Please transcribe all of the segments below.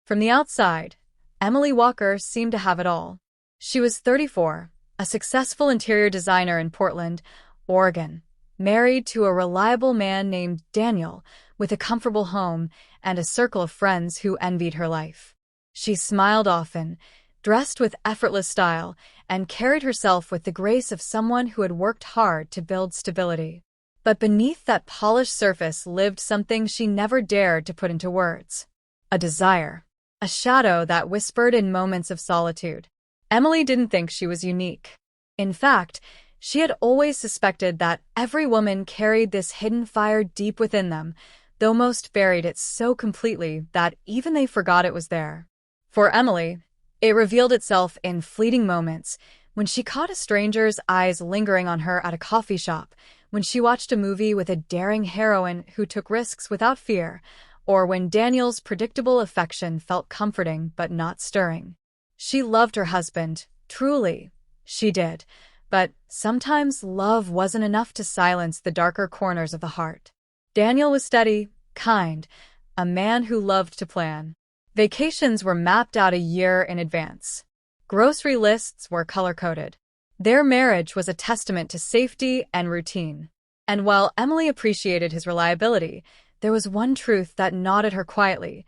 From the outside, Emily Walker seemed to have it all. She was 34, a successful interior designer in Portland, Oregon, married to a reliable man named Daniel, with a comfortable home and a circle of friends who envied her life. She smiled often, dressed with effortless style, and carried herself with the grace of someone who had worked hard to build stability. But beneath that polished surface lived something she never dared to put into words. A desire. A shadow that whispered in moments of solitude. Emily didn't think she was unique. In fact, she had always suspected that every woman carried this hidden fire deep within them, though most buried it so completely that even they forgot it was there. For Emily, it revealed itself in fleeting moments, when she caught a stranger's eyes lingering on her at a coffee shop, when she watched a movie with a daring heroine who took risks without fear, or when Daniel's predictable affection felt comforting but not stirring. She loved her husband, truly, she did, but sometimes love wasn't enough to silence the darker corners of the heart. Daniel was steady, kind, a man who loved to plan. Vacations were mapped out a year in advance. Grocery lists were color-coded. Their marriage was a testament to safety and routine. And while Emily appreciated his reliability, there was one truth that gnawed at her quietly.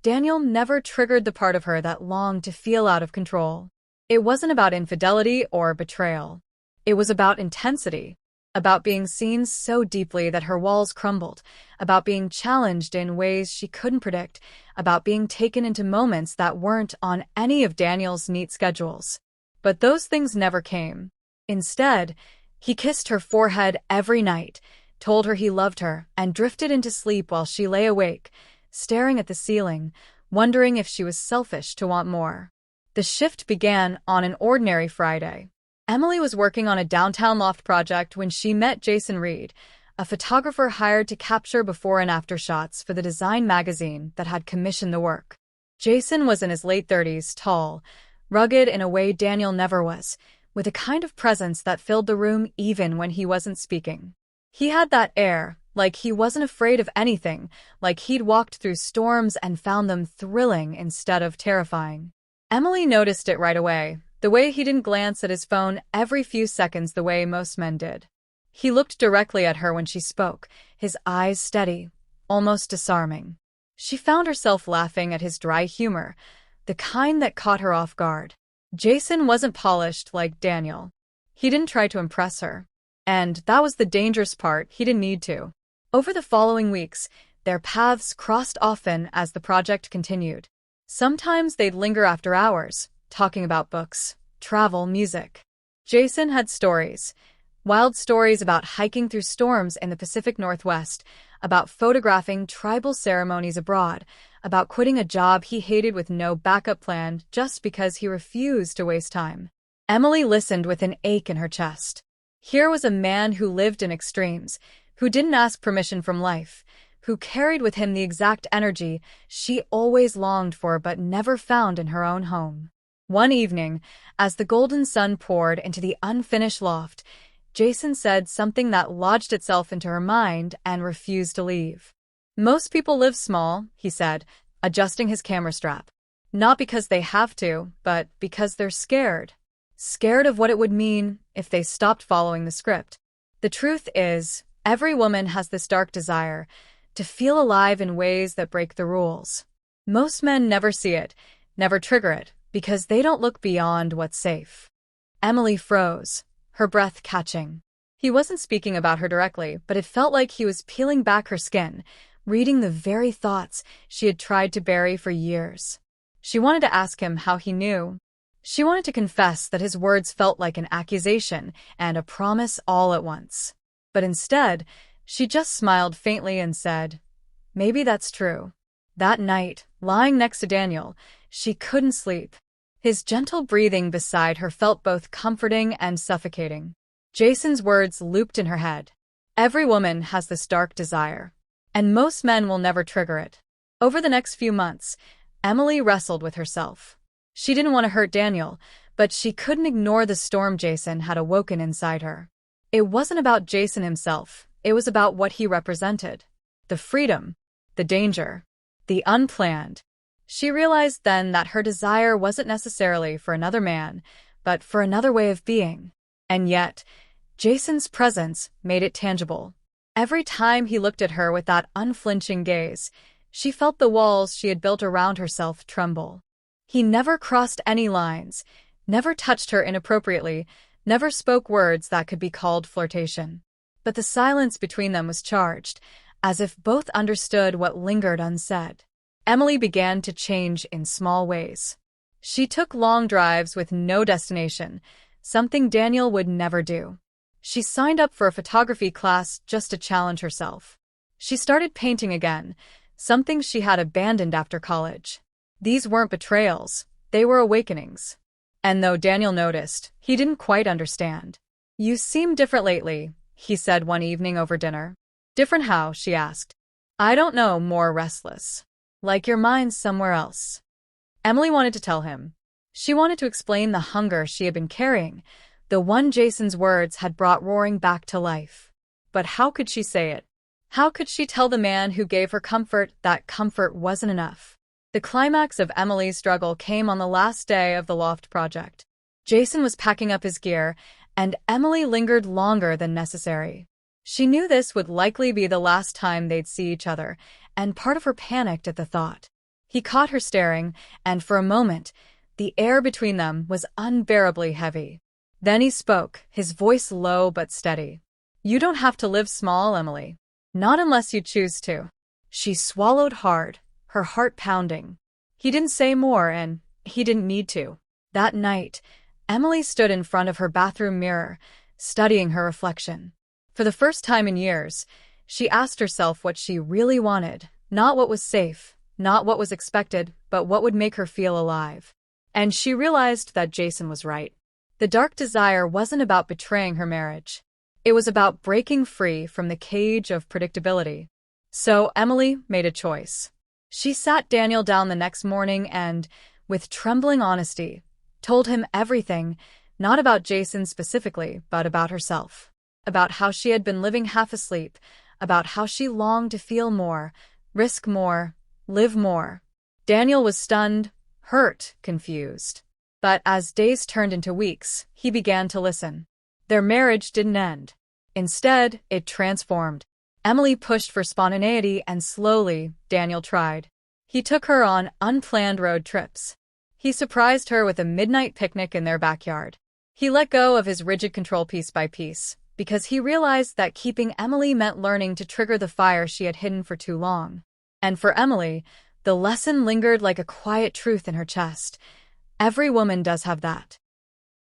Daniel never triggered the part of her that longed to feel out of control. It wasn't about infidelity or betrayal. It was about intensity, about being seen so deeply that her walls crumbled, about being challenged in ways she couldn't predict, about being taken into moments that weren't on any of Daniel's neat schedules. But those things never came. Instead, he kissed her forehead every night, told her he loved her, and drifted into sleep while she lay awake, staring at the ceiling, wondering if she was selfish to want more. The shift began on an ordinary Friday. Emily was working on a downtown loft project when she met Jason Reed, a photographer hired to capture before and after shots for the design magazine that had commissioned the work. Jason was in his late 30s, tall, rugged in a way Daniel never was, with a kind of presence that filled the room even when he wasn't speaking. He had that air, like he wasn't afraid of anything, like he'd walked through storms and found them thrilling instead of terrifying. Emily noticed it right away, the way he didn't glance at his phone every few seconds the way most men did. He looked directly at her when she spoke, his eyes steady, almost disarming. She found herself laughing at his dry humor, the kind that caught her off guard. Jason wasn't polished like Daniel. He didn't try to impress her. And that was the dangerous part, he didn't need to. Over the following weeks, their paths crossed often as the project continued. Sometimes they'd linger after hours, talking about books, travel, music. Jason had stories, wild stories about hiking through storms in the Pacific Northwest, about photographing tribal ceremonies abroad, about quitting a job he hated with no backup plan just because he refused to waste time. Emily listened with an ache in her chest. Here was a man who lived in extremes, who didn't ask permission from life, who carried with him the exact energy she always longed for but never found in her own home. One evening, as the golden sun poured into the unfinished loft, Jason said something that lodged itself into her mind and refused to leave. "Most people live small," he said, adjusting his camera strap. "Not because they have to, but because they're scared. Scared of what it would mean if they stopped following the script. The truth is, every woman has this dark desire to feel alive in ways that break the rules. Most men never see it, never trigger it, because they don't look beyond what's safe." Emily froze, her breath catching. He wasn't speaking about her directly, but it felt like he was peeling back her skin, reading the very thoughts she had tried to bury for years. She wanted to ask him how he knew. She wanted to confess that his words felt like an accusation and a promise all at once. But instead, she just smiled faintly and said, "Maybe that's true." That night, lying next to Daniel, she couldn't sleep. His gentle breathing beside her felt both comforting and suffocating. Jason's words looped in her head. Every woman has this dark desire, and most men will never trigger it. Over the next few months, Emily wrestled with herself. She didn't want to hurt Daniel, but she couldn't ignore the storm Jason had awoken inside her. It wasn't about Jason himself, it was about what he represented. The freedom, the danger, the unplanned. She realized then that her desire wasn't necessarily for another man, but for another way of being. And yet, Jason's presence made it tangible. Every time he looked at her with that unflinching gaze, she felt the walls she had built around herself tremble. He never crossed any lines, never touched her inappropriately, never spoke words that could be called flirtation. But the silence between them was charged, as if both understood what lingered unsaid. Emily began to change in small ways. She took long drives with no destination, something Daniel would never do. She signed up for a photography class just to challenge herself. She started painting again, something she had abandoned after college. These weren't betrayals, they were awakenings. And though Daniel noticed, he didn't quite understand. "You seem different lately," he said one evening over dinner. "Different how?" she asked. "I don't know, more restless. Like your mind's somewhere else." Emily wanted to tell him. She wanted to explain the hunger she had been carrying, the one Jason's words had brought roaring back to life. But how could she say it? How could she tell the man who gave her comfort that comfort wasn't enough? The climax of Emily's struggle came on the last day of the loft project. Jason was packing up his gear, and Emily lingered longer than necessary. She knew this would likely be the last time they'd see each other, and part of her panicked at the thought. He caught her staring, and for a moment, the air between them was unbearably heavy. Then he spoke, his voice low but steady. "You don't have to live small, Emily. Not unless you choose to." She swallowed hard, her heart pounding. He didn't say more, and he didn't need to. That night, Emily stood in front of her bathroom mirror, studying her reflection. For the first time in years, she asked herself what she really wanted, not what was safe, not what was expected, but what would make her feel alive. And she realized that Jason was right. The dark desire wasn't about betraying her marriage. It was about breaking free from the cage of predictability. So Emily made a choice. She sat Daniel down the next morning and, with trembling honesty, told him everything, not about Jason specifically, but about herself. About how she had been living half asleep, about how she longed to feel more, risk more, live more. Daniel was stunned, hurt, confused. But as days turned into weeks, he began to listen. Their marriage didn't end. Instead, it transformed. Emily pushed for spontaneity, and slowly, Daniel tried. He took her on unplanned road trips. He surprised her with a midnight picnic in their backyard. He let go of his rigid control piece by piece, because he realized that keeping Emily meant learning to trigger the fire she had hidden for too long. And for Emily, the lesson lingered like a quiet truth in her chest. Every woman does have that